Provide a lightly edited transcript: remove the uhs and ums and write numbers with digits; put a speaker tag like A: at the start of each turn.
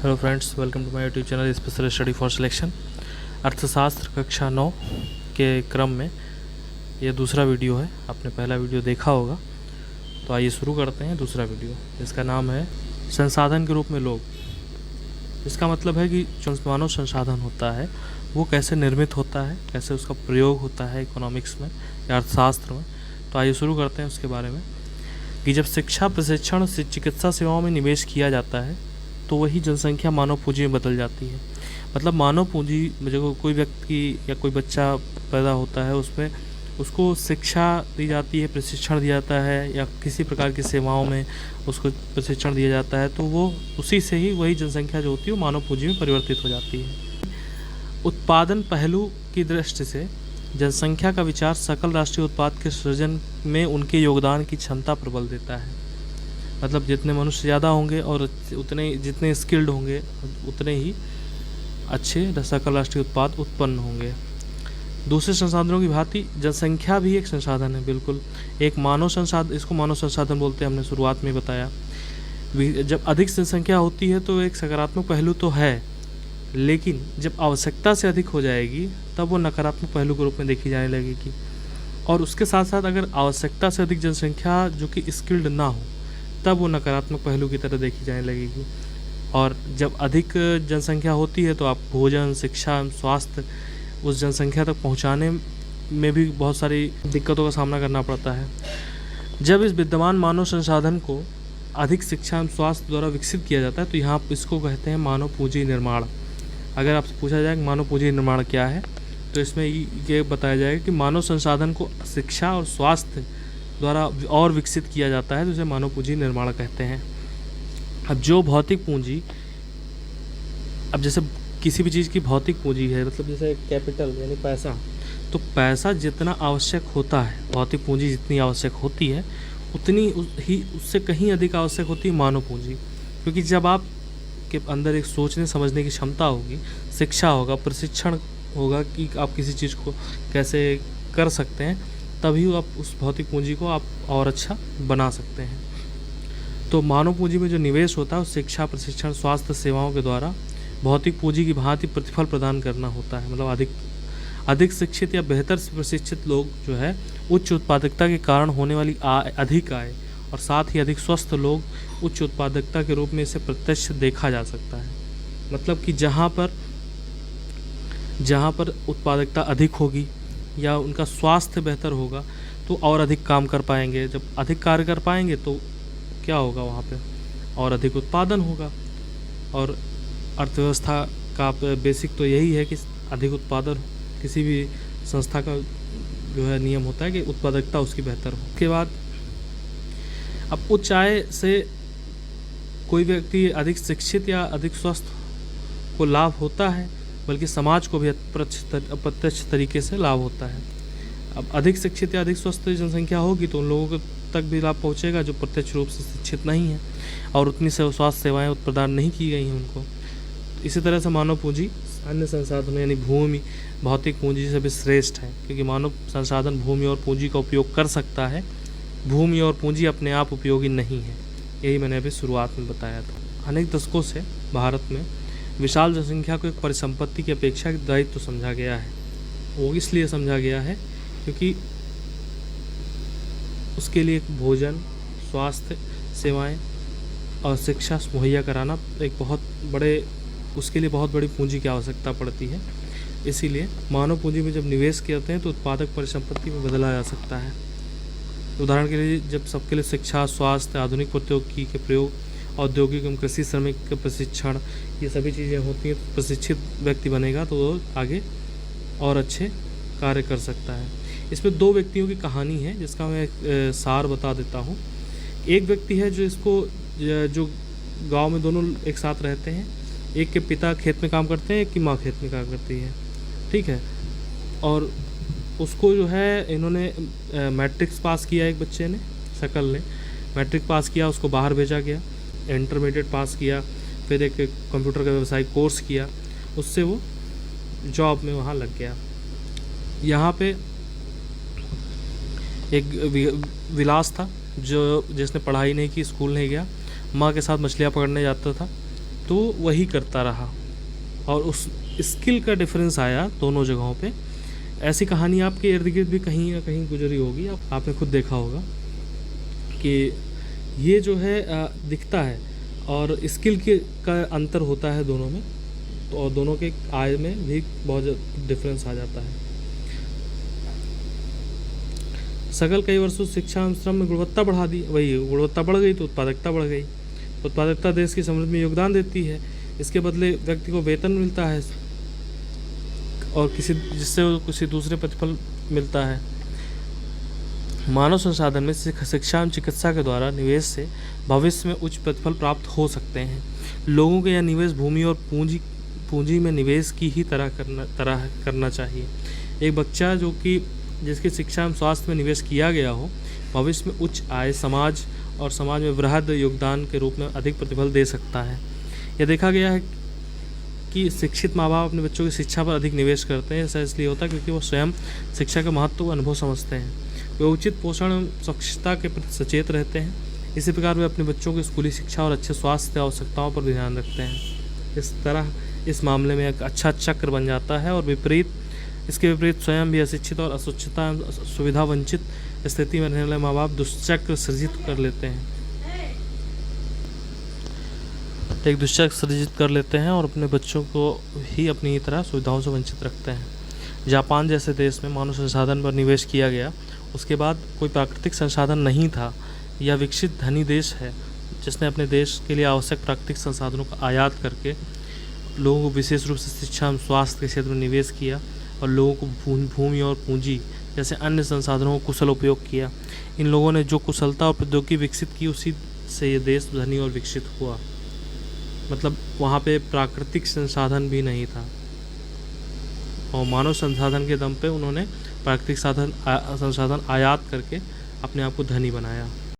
A: Hello friends, welcome to my YouTube channel special study for selection. अर्थशास्त्र कक्षा 9 के क्रम में ये दूसरा वीडियो है। आपने पहला वीडियो देखा होगा, तो आइए शुरू करते हैं दूसरा वीडियो, जिसका नाम है संसाधन के रूप में लोग। इसका मतलब है कि जो मानव संसाधन होता है वो कैसे निर्मित होता है, कैसे उसका प्रयोग होता है इकोनॉमिक्स में या अर्थशास्त्र में। तो आइए शुरू करते हैं उसके बारे में कि जब शिक्षा, प्रशिक्षण, चिकित्सा सेवाओं में निवेश किया जाता है तो वही जनसंख्या मानव पूंजी में बदल जाती है। मतलब मानव पूंजी जब कोई व्यक्ति या कोई बच्चा पैदा होता है उसमें उसको शिक्षा दी जाती है, प्रशिक्षण दिया जाता है या किसी प्रकार की सेवाओं में उसको प्रशिक्षण दिया जाता है, तो वो उसी से ही वही जनसंख्या जो होती है वो मानव पूंजी में परिवर्तित हो जाती है। उत्पादन पहलू की दृष्टि से जनसंख्या का विचार सकल राष्ट्रीय उत्पाद के सृजन में उनके योगदान की क्षमता पर बल देता है। मतलब जितने मनुष्य ज़्यादा होंगे और उतने जितने स्किल्ड होंगे उतने ही अच्छे सकल राष्ट्रीय उत्पाद उत्पन्न होंगे। दूसरे संसाधनों की भांति जनसंख्या भी एक संसाधन है। बिल्कुल एक मानव संसाधन, इसको मानव संसाधन बोलते हैं, हमने शुरुआत में बताया। जब अधिक जनसंख्या होती है तो एक सकारात्मक पहलू तो है, लेकिन जब आवश्यकता से अधिक हो जाएगी तब वो नकारात्मक पहलू के रूप में देखी जाने लगेगी। और उसके साथ साथ अगर आवश्यकता से अधिक जनसंख्या जो कि स्किल्ड ना हो तब वो नकारात्मक पहलू की तरह देखी जाने लगेगी। और जब अधिक जनसंख्या होती है तो आप भोजन, शिक्षा, स्वास्थ्य उस जनसंख्या तक पहुंचाने में भी बहुत सारी दिक्कतों का सामना करना पड़ता है। जब इस विद्यमान मानव संसाधन को अधिक शिक्षा एवं स्वास्थ्य द्वारा विकसित किया जाता है तो यहाँ इसको कहते हैं मानव पूंजी निर्माण। अगर आपसे पूछा जाए कि मानव पूंजी निर्माण क्या है, तो इसमें ये बताया जाएगा कि मानव संसाधन को शिक्षा और स्वास्थ्य द्वारा और विकसित किया जाता है, तो इसे मानव पूंजी निर्माण कहते हैं। अब जो भौतिक पूंजी, अब जैसे किसी भी चीज़ की भौतिक पूंजी है, मतलब जैसे कैपिटल यानी पैसा, तो पैसा जितना आवश्यक होता है, भौतिक पूंजी जितनी आवश्यक होती है उतनी ही उससे कहीं अधिक आवश्यक होती है मानव पूंजी। क्योंकि जब आप के अंदर एक सोचने समझने की क्षमता होगी, शिक्षा होगा, प्रशिक्षण होगा कि आप किसी चीज़ को कैसे कर सकते हैं, तभी आप उस भौतिक पूंजी को आप और अच्छा बना सकते हैं। तो मानव पूंजी में जो निवेश होता है वो शिक्षा, प्रशिक्षण, स्वास्थ्य सेवाओं के द्वारा भौतिक पूंजी की भांति प्रतिफल प्रदान करना होता है। मतलब अधिक शिक्षित या बेहतर प्रशिक्षित लोग जो है उच्च उत्पादकता के कारण होने वाली अधिक आय और साथ ही अधिक स्वस्थ लोग उच्च उत्पादकता के रूप में इसे प्रत्यक्ष देखा जा सकता है। मतलब कि जहाँ पर उत्पादकता अधिक होगी या उनका स्वास्थ्य बेहतर होगा तो और अधिक काम कर पाएंगे। जब अधिक कार्य कर पाएंगे तो क्या होगा, वहाँ पे और अधिक उत्पादन होगा। और अर्थव्यवस्था का बेसिक तो यही है कि अधिक उत्पादन, किसी भी संस्था का जो है नियम होता है कि उत्पादकता उसकी बेहतर हो। उसके बाद अब उच्च आय से कोई व्यक्ति अधिक शिक्षित या अधिक स्वस्थ को लाभ होता है, बल्कि समाज को भी अप्रत्यक्ष तरीके से लाभ होता है। अब अधिक शिक्षित या अधिक स्वस्थ जनसंख्या होगी तो उन लोगों तक भी लाभ पहुंचेगा जो प्रत्यक्ष रूप से शिक्षित नहीं है और उतनी से स्वास्थ्य सेवाएं प्रदान नहीं की गई हैं उनको। इसी तरह से मानव पूंजी अन्य संसाधनों यानी भूमि, भौतिक पूंजी से भी श्रेष्ठ है, क्योंकि मानव संसाधन भूमि और पूंजी का उपयोग कर सकता है। भूमि और पूंजी अपने आप उपयोगी नहीं है, यही मैंने अभी शुरुआत में बताया था। अनेक दशकों से भारत में विशाल जनसंख्या को एक परिसंपत्ति की अपेक्षा दायित्व समझा गया है। वो इसलिए समझा गया है क्योंकि उसके लिए भोजन, स्वास्थ्य सेवाएं और शिक्षा मुहैया कराना उसके लिए बहुत बड़ी पूंजी की आवश्यकता पड़ती है। इसीलिए मानव पूंजी में जब निवेश करते हैं तो उत्पादक परिसंपत्ति में बदला जा सकता है। उदाहरण के लिए जब सबके लिए शिक्षा, स्वास्थ्य, आधुनिक प्रौद्योगिकी के प्रयोग, औद्योगिक एवं कृषि श्रमिक का प्रशिक्षण, ये सभी चीज़ें होती हैं, तो प्रशिक्षित व्यक्ति बनेगा तो वो आगे और अच्छे कार्य कर सकता है। इसमें दो व्यक्तियों की कहानी है जिसका मैं एक सार बता देता हूँ। एक व्यक्ति है जो गांव में दोनों एक साथ रहते हैं। एक के पिता खेत में काम करते हैं, एक की माँ खेत में काम करती है, ठीक है। और उसको जो है इन्होंने मैट्रिक्स पास किया, एक बच्चे ने, शकल ने मैट्रिक पास किया, उसको बाहर भेजा गया, इंटरमीडिएट पास किया, फिर एक कंप्यूटर का व्यवसायिक कोर्स किया, उससे वो जॉब में वहाँ लग गया। यहाँ पे एक विलास था जिसने पढ़ाई नहीं की, स्कूल नहीं गया, माँ के साथ मछलियाँ पकड़ने जाता था तो वही करता रहा और उस स्किल का डिफरेंस आया दोनों जगहों पे। ऐसी कहानी आपके इर्द गिर्द भी कहीं ना कहीं गुजरी होगी, आपने खुद देखा होगा कि ये जो है दिखता है और स्किल के का अंतर होता है दोनों में, तो और दोनों के आय में भी बहुत डिफरेंस आ जाता है। सकल कई वर्षों शिक्षा एवं श्रम में गुणवत्ता बढ़ा दी, वही गुणवत्ता बढ़ गई तो उत्पादकता बढ़ गई। उत्पादकता देश की समृद्धि में योगदान देती है, इसके बदले व्यक्ति को वेतन मिलता है और जिससे किसी दूसरे प्रतिफल मिलता है। मानव संसाधन में शिक्षा एवं चिकित्सा के द्वारा निवेश से भविष्य में उच्च प्रतिफल प्राप्त हो सकते हैं। लोगों के यह निवेश भूमि और पूंजी में निवेश की ही तरह करना चाहिए। एक बच्चा जिसकी शिक्षा एवं स्वास्थ्य में निवेश किया गया हो, भविष्य में उच्च आय समाज में वृहद योगदान के रूप में अधिक प्रतिफल दे सकता है। यह देखा गया है कि शिक्षित माँ बाप अपने बच्चों की शिक्षा पर अधिक निवेश करते हैं। ऐसा इसलिए होता है क्योंकि वो स्वयं शिक्षा का महत्व अनुभव समझते हैं। वे उचित पोषण एवं स्वच्छता के प्रति सचेत रहते हैं। इसी प्रकार वे अपने बच्चों की स्कूली शिक्षा और अच्छे स्वास्थ्य आवश्यकताओं पर भी ध्यान रखते हैं। इस तरह इस मामले में एक अच्छा चक्र बन जाता है और इसके विपरीत स्वयं भी अशिक्षित और अस्वच्छता सुविधा वंचित स्थिति में रहने वाले माँ बाप दुष्चक्र सृजित कर लेते हैं और अपने बच्चों को ही अपनी तरह सुविधाओं से वंचित रखते हैं। जापान जैसे देश में मानव संसाधन पर निवेश किया गया, उसके बाद कोई प्राकृतिक संसाधन नहीं था। यह विकसित धनी देश है जिसने अपने देश के लिए आवश्यक प्राकृतिक संसाधनों का आयात करके लोगों को विशेष रूप से शिक्षा एवं स्वास्थ्य के क्षेत्र में निवेश किया और लोगों को भूमि और पूंजी जैसे अन्य संसाधनों का कुशल उपयोग किया। इन लोगों ने जो कुशलता और प्रौद्योगिकी विकसित की, उसी से ये देश धनी और विकसित हुआ। मतलब वहाँ पे प्राकृतिक संसाधन भी नहीं था और मानव संसाधन के दम पे उन्होंने प्राकृतिक संसाधन आयात करके अपने आप को धनी बनाया।